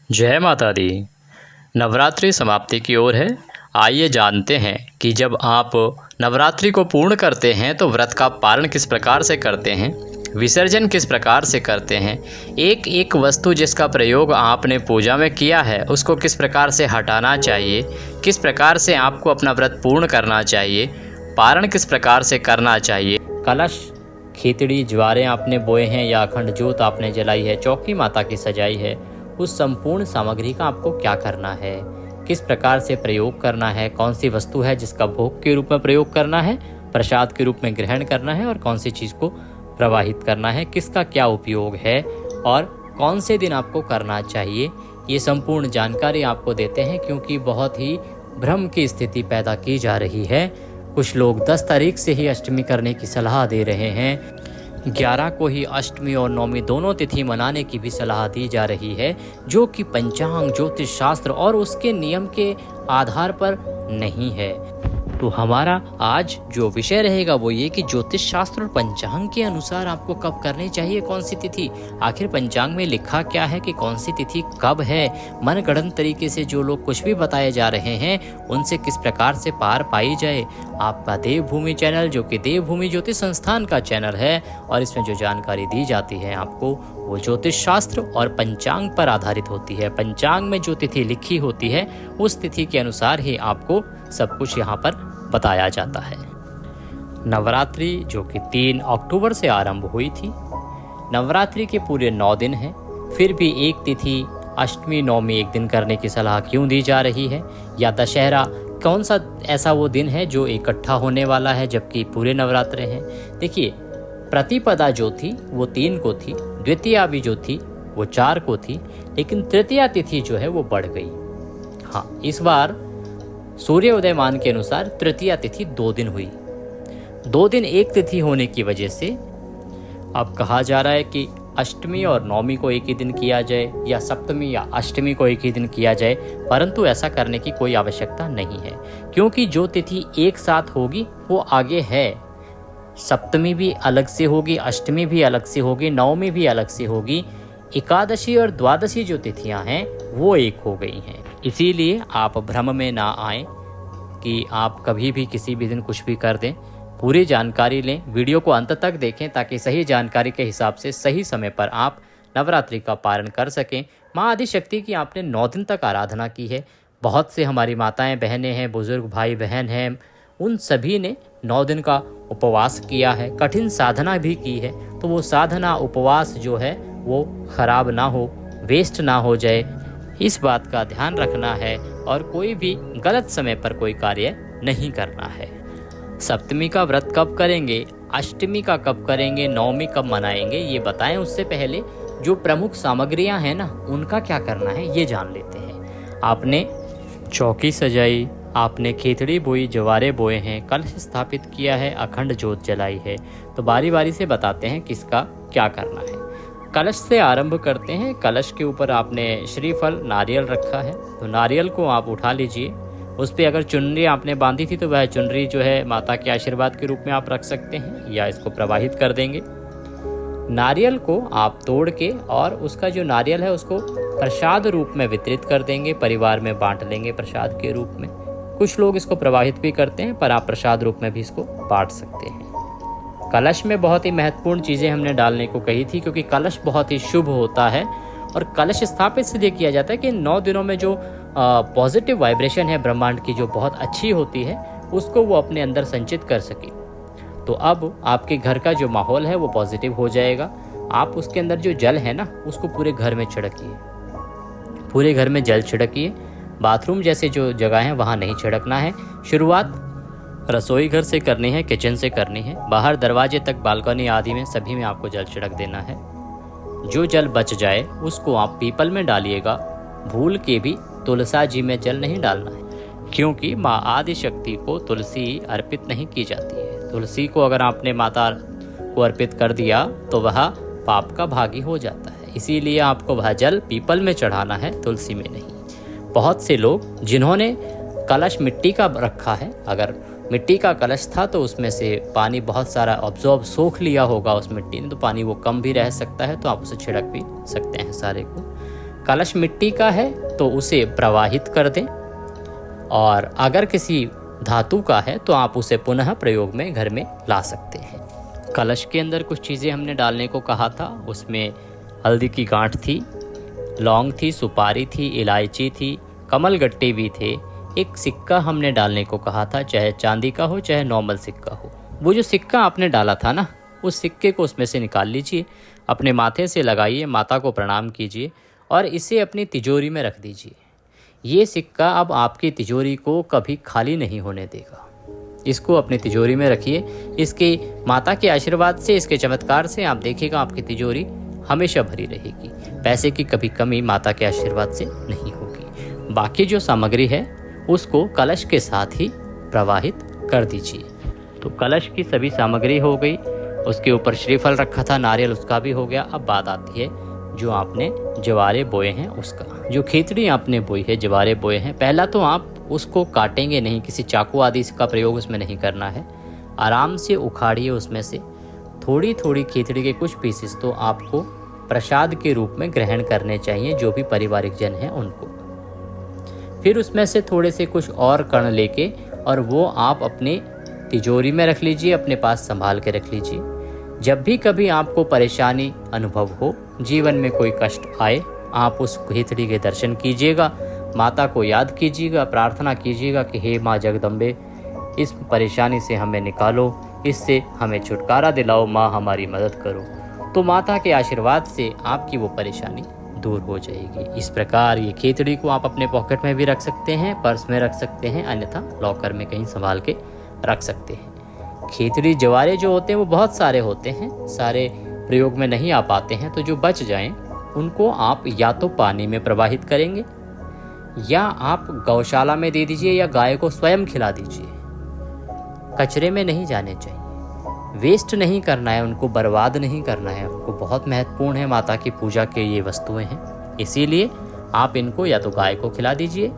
जय माता दी। नवरात्रि समाप्ति की ओर है। आइए जानते हैं कि जब आप नवरात्रि को पूर्ण करते हैं तो व्रत का पालन किस प्रकार से करते हैं, विसर्जन किस प्रकार से करते हैं, एक एक वस्तु जिसका प्रयोग आपने पूजा में किया है उसको किस प्रकार से हटाना चाहिए, किस प्रकार से आपको अपना व्रत पूर्ण करना चाहिए, पारण किस प्रकार से करना चाहिए, कलश, खिचड़ी, ज्वारे आपने बोए हैं या अखंड ज्योत आपने जलाई है, चौकी माता की सजाई है, उस संपूर्ण सामग्री का आपको क्या करना है, किस प्रकार से प्रयोग करना है, कौन सी वस्तु है जिसका भोग के रूप में प्रयोग करना है, प्रसाद के रूप में ग्रहण करना है और कौन सी चीज़ को प्रवाहित करना है, किसका क्या उपयोग है और कौन से दिन आपको करना चाहिए, ये संपूर्ण जानकारी आपको देते हैं। क्योंकि बहुत ही भ्रम की स्थिति पैदा की जा रही है। कुछ लोग 10 तारीख से ही अष्टमी करने की सलाह दे रहे हैं, 11 को ही अष्टमी और नवमी दोनों तिथि मनाने की भी सलाह दी जा रही है, जो कि पंचांग, ज्योतिष शास्त्र और उसके नियम के आधार पर नहीं है। तो हमारा आज जो विषय रहेगा वो ये कि ज्योतिष शास्त्र और पंचांग के अनुसार आपको कब करनी चाहिए कौन सी तिथि, आखिर पंचांग में लिखा क्या है कि कौन सी तिथि कब है। मनगढ़ंत तरीके से जो लोग कुछ भी बताए जा रहे हैं उनसे किस प्रकार से पार पाई जाए। आपका देवभूमि चैनल, जो कि देवभूमि ज्योतिष संस्थान का चैनल है, और इसमें जो जानकारी दी जाती है आपको वो ज्योतिष शास्त्र और पंचांग पर आधारित होती है। पंचांग में जो तिथि लिखी होती है उस तिथि के अनुसार ही आपको सब कुछ यहाँ पर बताया जाता है। नवरात्रि जो कि 3 अक्टूबर से आरंभ हुई थी, नवरात्रि के पूरे 9 दिन हैं, फिर भी एक तिथि अष्टमी नवमी एक दिन करने की सलाह क्यों दी जा रही है, या दशहरा कौन सा ऐसा वो दिन है जो इकट्ठा होने वाला है जबकि पूरे नवरात्रे हैं। देखिए, प्रतिपदा जो थी वो 3 को थी, द्वितीया भी जो थी वो 4 को थी, लेकिन तृतीया तिथि जो है वो बढ़ गई। हाँ, इस बार सूर्य उदयमान के अनुसार तृतीया तिथि 2 दिन हुई। 2 दिन एक तिथि होने की वजह से अब कहा जा रहा है कि अष्टमी और नवमी को एक ही दिन किया जाए या सप्तमी या अष्टमी को एक ही दिन किया जाए, परंतु ऐसा करने की कोई आवश्यकता नहीं है। क्योंकि जो तिथि एक साथ होगी वो आगे है। सप्तमी भी अलग से होगी, अष्टमी भी अलग से होगी, नवमी भी अलग से होगी, एकादशी और द्वादशी जो तिथियां हैं वो एक हो गई हैं। इसीलिए आप भ्रम में ना आएं कि आप कभी भी किसी भी दिन कुछ भी कर दें। पूरी जानकारी लें, वीडियो को अंत तक देखें ताकि सही जानकारी के हिसाब से सही समय पर आप नवरात्रि का पारण कर सकें। माँ आदिशक्ति की आपने 9 दिन तक आराधना की है। बहुत से हमारी माताएं बहनें हैं, बुजुर्ग भाई बहन हैं, उन सभी ने 9 दिन का उपवास किया है, कठिन साधना भी की है। तो वो साधना, उपवास जो है वो खराब ना हो, वेस्ट ना हो जाए, इस बात का ध्यान रखना है और कोई भी गलत समय पर कोई कार्य नहीं करना है। सप्तमी का व्रत कब करेंगे, अष्टमी का कब करेंगे, नवमी कब मनाएंगे, ये बताएं। उससे पहले जो प्रमुख सामग्रियां हैं ना उनका क्या करना है ये जान लेते हैं। आपने चौकी सजाई, आपने खिचड़ी बोई, जवारे बोए हैं, कलश स्थापित किया है, अखंड ज्योत जलाई है। तो बारी बारी से बताते हैं किसका क्या करना है। कलश से आरंभ करते हैं। कलश के ऊपर आपने श्रीफल, नारियल रखा है, तो नारियल को आप उठा लीजिए। उस पर अगर चुनरी आपने बांधी थी तो वह चुनरी जो है माता के आशीर्वाद के रूप में आप रख सकते हैं या इसको प्रवाहित कर देंगे। नारियल को आप तोड़ के और उसका जो नारियल है उसको प्रसाद रूप में वितरित कर देंगे, परिवार में बांट लेंगे प्रसाद के रूप में। कुछ लोग इसको प्रवाहित भी करते हैं, पर आप प्रसाद रूप में भी इसको बांट सकते हैं। कलश में बहुत ही महत्वपूर्ण चीज़ें हमने डालने को कही थी, क्योंकि कलश बहुत ही शुभ होता है और कलश स्थापित इसलिए किया जाता है कि 9 दिनों में जो पॉजिटिव वाइब्रेशन है ब्रह्मांड की, जो बहुत अच्छी होती है, उसको वो अपने अंदर संचित कर सके। तो अब आपके घर का जो माहौल है वो पॉजिटिव हो जाएगा। आप उसके अंदर जो जल है ना उसको पूरे घर में छिड़किए, पूरे घर में जल छिड़किए। बाथरूम जैसे जो जगह है वहाँ नहीं छिड़कना है। शुरुआत रसोई घर से करनी है, किचन से करनी है। बाहर दरवाजे तक, बालकनी आदि में सभी में आपको जल छिड़क देना है। जो जल बच जाए उसको आप पीपल में डालिएगा। भूल के भी तुलसा जी में जल नहीं डालना है, क्योंकि माँ आदिशक्ति को तुलसी अर्पित नहीं की जाती है। तुलसी को अगर आपने माता को अर्पित कर दिया तो वह पाप का भागी हो जाता है। इसीलिए आपको वह जल पीपल में चढ़ाना है, तुलसी में नहीं। बहुत से लोग जिन्होंने कलश मिट्टी का रखा है, अगर मिट्टी का कलश था तो उसमें से पानी बहुत सारा ऑब्जॉर्ब सोख लिया होगा उस मिट्टी ने, तो पानी वो कम भी रह सकता है, तो आप उसे छिड़क भी सकते हैं सारे को। कलश मिट्टी का है तो उसे प्रवाहित कर दें, और अगर किसी धातु का है तो आप उसे पुनः प्रयोग में घर में ला सकते हैं। कलश के अंदर कुछ चीज़ें हमने डालने को कहा था, उसमें हल्दी की गांठ थी, लौंग थी, सुपारी थी, इलायची थी, कमल गट्टे भी थे, एक सिक्का हमने डालने को कहा था, चाहे चांदी का हो चाहे नॉर्मल सिक्का हो। वो जो सिक्का आपने डाला था ना, उस सिक्के को उसमें से निकाल लीजिए, अपने माथे से लगाइए, माता को प्रणाम कीजिए और इसे अपनी तिजोरी में रख दीजिए। ये सिक्का अब आपकी तिजोरी को कभी खाली नहीं होने देगा। इसको अपनी तिजोरी में रखिए। इसके माता के आशीर्वाद से, इसके चमत्कार से आप देखिएगा आपकी तिजोरी हमेशा भरी रहेगी। पैसे की कभी कमी माता के आशीर्वाद से नहीं होगी। बाकी जो सामग्री है उसको कलश के साथ ही प्रवाहित कर दीजिए। तो कलश की सभी सामग्री हो गई, उसके ऊपर श्रीफल रखा था, नारियल, उसका भी हो गया। अब बात आती है जो आपने जवारे बोए हैं उसका। जो खिचड़ी आपने बोई है, जवारे बोए हैं, पहला तो आप उसको काटेंगे नहीं, किसी चाकू आदि का प्रयोग उसमें नहीं करना है। आराम से उखाड़िए, उसमें से थोड़ी थोड़ी खिचड़ी के कुछ पीसेस तो आपको प्रसाद के रूप में ग्रहण करने चाहिए, जो भी पारिवारिक जन हैं उनको। फिर उसमें से थोड़े से कुछ और कण लेके और वो आप अपने तिजोरी में रख लीजिए, अपने पास संभाल के रख लीजिए। जब भी कभी आपको परेशानी अनुभव हो, जीवन में कोई कष्ट आए, आप उस खिचड़ी के दर्शन कीजिएगा, माता को याद कीजिएगा, प्रार्थना कीजिएगा कि हे माँ जगदम्बे, इस परेशानी से हमें निकालो, इससे हमें छुटकारा दिलाओ, माँ हमारी मदद करो। तो माता के आशीर्वाद से आपकी वो परेशानी दूर हो जाएगी। इस प्रकार ये खिचड़ी को आप अपने पॉकेट में भी रख सकते हैं, पर्स में रख सकते हैं, अन्यथा लॉकर में कहीं संभाल के रख सकते हैं। खिचड़ी जवारे जो होते हैं वो बहुत सारे होते हैं, सारे प्रयोग में नहीं आ पाते हैं, तो जो बच जाएं उनको आप या तो पानी में प्रवाहित करेंगे या आप गौशाला में दे दीजिए या गाय को स्वयं खिला दीजिए। कचरे में नहीं जाने चाहिए, वेस्ट नहीं करना है, उनको बर्बाद नहीं करना है। उनको बहुत महत्वपूर्ण है, माता की पूजा के ये वस्तुएं हैं, इसीलिए आप इनको या तो गाय को खिला दीजिए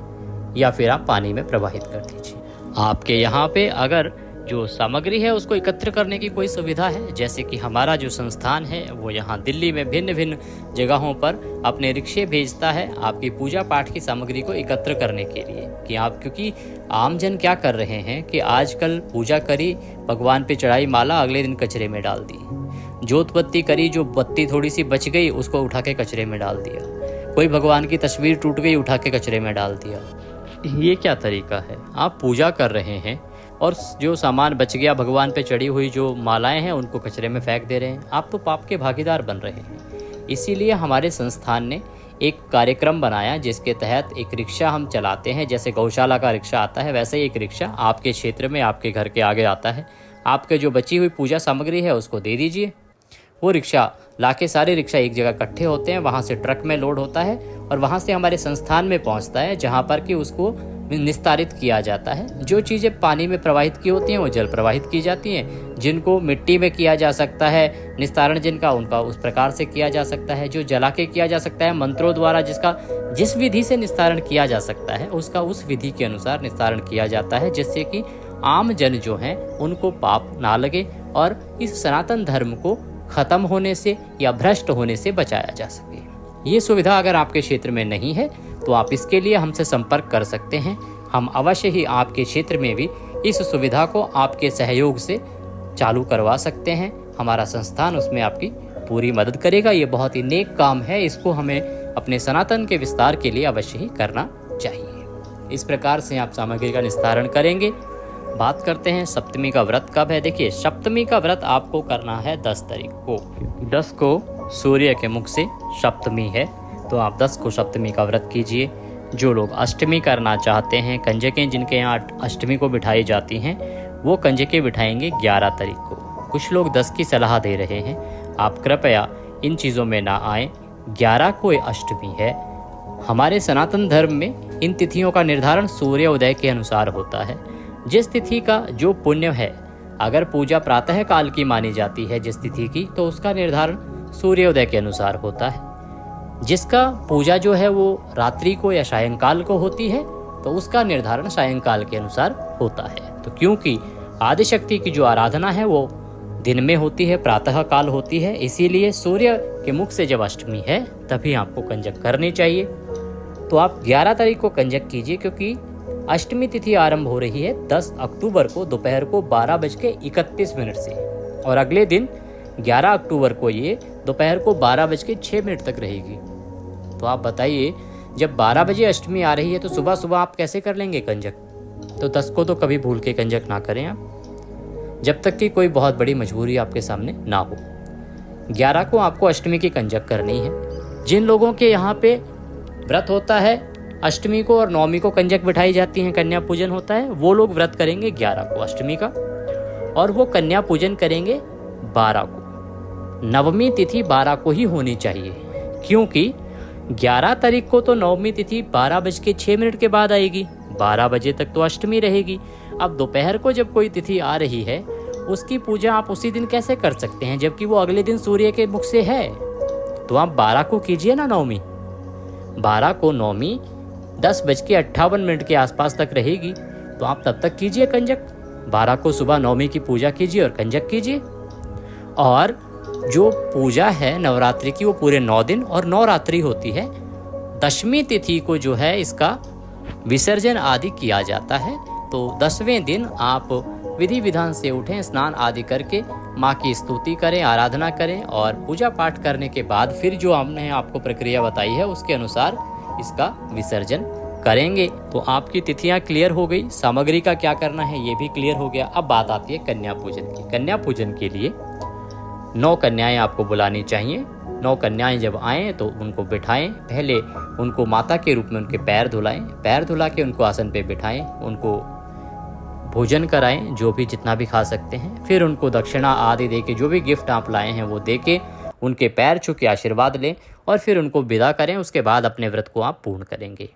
या फिर आप पानी में प्रवाहित कर दीजिए। आपके यहाँ पे अगर जो सामग्री है उसको एकत्र करने की कोई सुविधा है, जैसे कि हमारा जो संस्थान है वो यहाँ दिल्ली में भिन्न भिन्न जगहों पर अपने रिक्शे भेजता है आपकी पूजा पाठ की सामग्री को एकत्र करने के लिए, कि आप, क्योंकि आम जन क्या कर रहे हैं कि आजकल पूजा करी, भगवान पे चढ़ाई माला, अगले दिन कचरे में डाल दी। जोत बत्ती करी, जो बत्ती थोड़ी सी बच गई उसको उठा के कचरे में डाल दिया। कोई भगवान की तस्वीर टूट गई, उठा के कचरे में डाल दिया। ये क्या तरीका है? आप पूजा कर रहे हैं और जो सामान बच गया, भगवान पे चढ़ी हुई जो मालाएं हैं, उनको कचरे में फेंक दे रहे हैं। आप तो पाप के भागीदार बन रहे हैं। इसीलिए हमारे संस्थान ने एक कार्यक्रम बनाया जिसके तहत एक रिक्शा हम चलाते हैं। जैसे गौशाला का रिक्शा आता है, वैसे ही एक रिक्शा आपके क्षेत्र में, आपके घर के आगे आता है। आपके जो बची हुई पूजा सामग्री है उसको दे दीजिए। वो रिक्शा लाके, सारे रिक्शा एक जगह इकट्ठे होते हैं, वहाँ से ट्रक में लोड होता है और वहाँ से हमारे संस्थान में पहुँचता है, जहाँ पर कि उसको निस्तारित किया जाता है। जो चीज़ें पानी में प्रवाहित की होती हैं वो जल प्रवाहित की जाती हैं। जिनको मिट्टी में किया जा सकता है निस्तारण, जिनका, उनका उस प्रकार से किया जा सकता है। जो जला के किया जा सकता है मंत्रों द्वारा, जिसका जिस विधि से निस्तारण किया जा सकता है उसका उस विधि के अनुसार निस्तारण किया जाता है, जिससे कि आम जन जो हैं उनको पाप ना लगे और इस सनातन धर्म को खत्म होने से या भ्रष्ट होने से बचाया जा सके। ये सुविधा अगर आपके क्षेत्र में नहीं है तो आप इसके लिए हमसे संपर्क कर सकते हैं। हम अवश्य ही आपके क्षेत्र में भी इस सुविधा को आपके सहयोग से चालू करवा सकते हैं। हमारा संस्थान उसमें आपकी पूरी मदद करेगा। ये बहुत ही नेक काम है, इसको हमें अपने सनातन के विस्तार के लिए अवश्य ही करना चाहिए। इस प्रकार से आप सामग्री का निस्तारण करेंगे। बात करते हैं सप्तमी का व्रत कब है। देखिए, सप्तमी का व्रत आपको करना है 10 तारीख को। 10 को सूर्य के मुख से सप्तमी है, तो आप 10 को सप्तमी का व्रत कीजिए। जो लोग अष्टमी करना चाहते हैं, कंजकें जिनके यहाँ अष्टमी को बिठाई जाती हैं, वो कंजकें बिठाएंगे 11 तारीख को। कुछ लोग 10 की सलाह दे रहे हैं, आप कृपया इन चीज़ों में ना आएँ। 11 को अष्टमी है। हमारे सनातन धर्म में इन तिथियों का निर्धारण सूर्य उदय के अनुसार होता है। जिस तिथि का जो पुण्य है, अगर पूजा प्रातः काल की मानी जाती है जिस तिथि की, तो उसका निर्धारण सूर्योदय के अनुसार होता है। जिसका पूजा जो है वो रात्रि को या सायंकाल को होती है, तो उसका निर्धारण सायंकाल के अनुसार होता है। तो क्योंकि आदिशक्ति की जो आराधना है वो दिन में होती है, प्रातः काल होती है, इसीलिए सूर्य के मुख से जब अष्टमी है तभी आपको कंजक करनी चाहिए। तो आप 11 तारीख को कंजक कीजिए, क्योंकि अष्टमी तिथि आरंभ हो रही है 10 अक्टूबर को दोपहर को 12:31 से, और अगले दिन 11 अक्टूबर को ये दोपहर को 12:06 तक रहेगी। तो आप बताइए, जब 12 बजे अष्टमी आ रही है तो सुबह सुबह आप कैसे कर लेंगे कंजक? तो 10 को तो कभी भूल के कंजक ना करें आप, जब तक कि कोई बहुत बड़ी मजबूरी आपके सामने ना हो। 11 को आपको अष्टमी की कंजक करनी है। जिन लोगों के यहाँ पे व्रत होता है अष्टमी को और नवमी को कंजक बिठाई जाती है, कन्या पूजन होता है, वो लोग व्रत करेंगे 11 को अष्टमी का, और वो कन्या पूजन करेंगे 12 को। नवमी तिथि 12 को ही होनी चाहिए, क्योंकि 11 तारीख को तो नवमी तिथि 12:06 के बाद आएगी, 12 बजे तक तो अष्टमी रहेगी। अब दोपहर को जब कोई तिथि आ रही है उसकी पूजा आप उसी दिन कैसे कर सकते हैं, जबकि वो अगले दिन सूर्य के मुख से है? तो आप 12 को कीजिए ना नवमी। 12 को नवमी 10:58 के आसपास तक रहेगी, तो आप तब तक कीजिए कंजक। 12 को सुबह नवमी की पूजा कीजिए और कंजक कीजिए। और जो पूजा है नवरात्रि की वो पूरे 9 दिन और 9 रात्रि होती है। दशमी तिथि को जो है इसका विसर्जन आदि किया जाता है। तो 10वें दिन आप विधि विधान से उठें, स्नान आदि करके माँ की स्तुति करें, आराधना करें, और पूजा पाठ करने के बाद फिर जो हमने आपको प्रक्रिया बताई है उसके अनुसार इसका विसर्जन करेंगे। तो आपकी तिथियां क्लियर हो गई, सामग्री का क्या करना है ये भी क्लियर हो गया। अब बात आती है कन्या पूजन की। कन्या पूजन के लिए 9 कन्याएं आपको बुलानी चाहिए। 9 कन्याएं जब आएँ तो उनको बिठाएं। पहले उनको माता के रूप में उनके पैर धुलाएं, पैर धुला के उनको आसन पे बिठाएं, उनको भोजन कराएं जो भी जितना भी खा सकते हैं। फिर उनको दक्षिणा आदि दे के, जो भी गिफ्ट आप लाए हैं वो दे के उनके पैर छू के आशीर्वाद लें और फिर उनको विदा करें। उसके बाद अपने व्रत को आप पूर्ण करेंगे।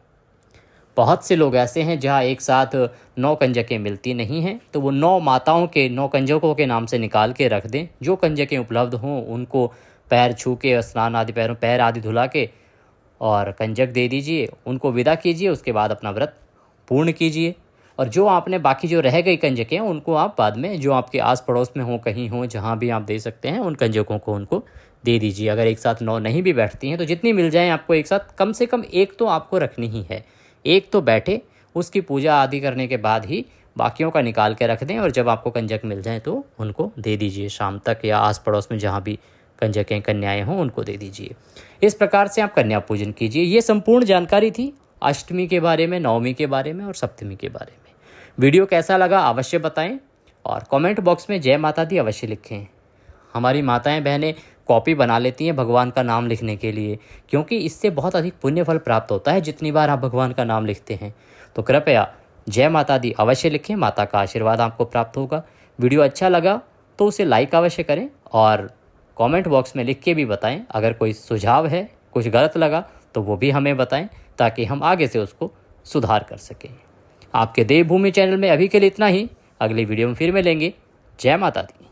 बहुत से लोग ऐसे हैं जहाँ एक साथ 9 कंजकें मिलती नहीं हैं, तो वो 9 माताओं के 9 कंजकों के नाम से निकाल के रख दें। जो कंजकें उपलब्ध हों उनको पैर छू के, स्नान आदि, पैर आदि धुला के और कंजक दे दीजिए, उनको विदा कीजिए। उसके बाद अपना व्रत पूर्ण कीजिए। और जो आपने बाकी जो रह गई कंजकें उनको आप बाद में, जो आपके आस पड़ोस में हो, कहीं हो, जहाँ भी आप दे सकते हैं, उन कंजकों को उनको दे दीजिए। अगर एक साथ 9 नहीं भी बैठती हैं तो जितनी मिल जाएं आपको एक साथ, कम से कम एक तो आपको रखनी ही है। एक तो बैठे, उसकी पूजा आदि करने के बाद ही बाकियों का निकाल के रख दें, और जब आपको कंजक मिल जाए तो उनको दे दीजिए। शाम तक या आस पड़ोस में जहाँ भी कंजकें कन्याएं हों उनको दे दीजिए। इस प्रकार से आप कन्या पूजन कीजिए। ये संपूर्ण जानकारी थी अष्टमी के बारे में, नवमी के बारे में और सप्तमी के बारे में। वीडियो कैसा लगा अवश्य बताएं, और कमेंट बॉक्स में जय माता दी अवश्य लिखें। हमारी माताएं बहनें कॉपी बना लेती हैं भगवान का नाम लिखने के लिए, क्योंकि इससे बहुत अधिक पुण्य फल प्राप्त होता है जितनी बार आप भगवान का नाम लिखते हैं। तो कृपया जय माता दी अवश्य लिखें, माता का आशीर्वाद आपको प्राप्त होगा। वीडियो अच्छा लगा तो उसे लाइक अवश्य करें, और कमेंट बॉक्स में लिख के भी बताएं। अगर कोई सुझाव है, कुछ गलत लगा तो वो भी हमें बताएं, ताकि हम आगे से उसको सुधार कर सकें। आपके देवभूमि चैनल में अभी के लिए इतना ही। अगली वीडियो में फिर मिलेंगे। जय माता दी।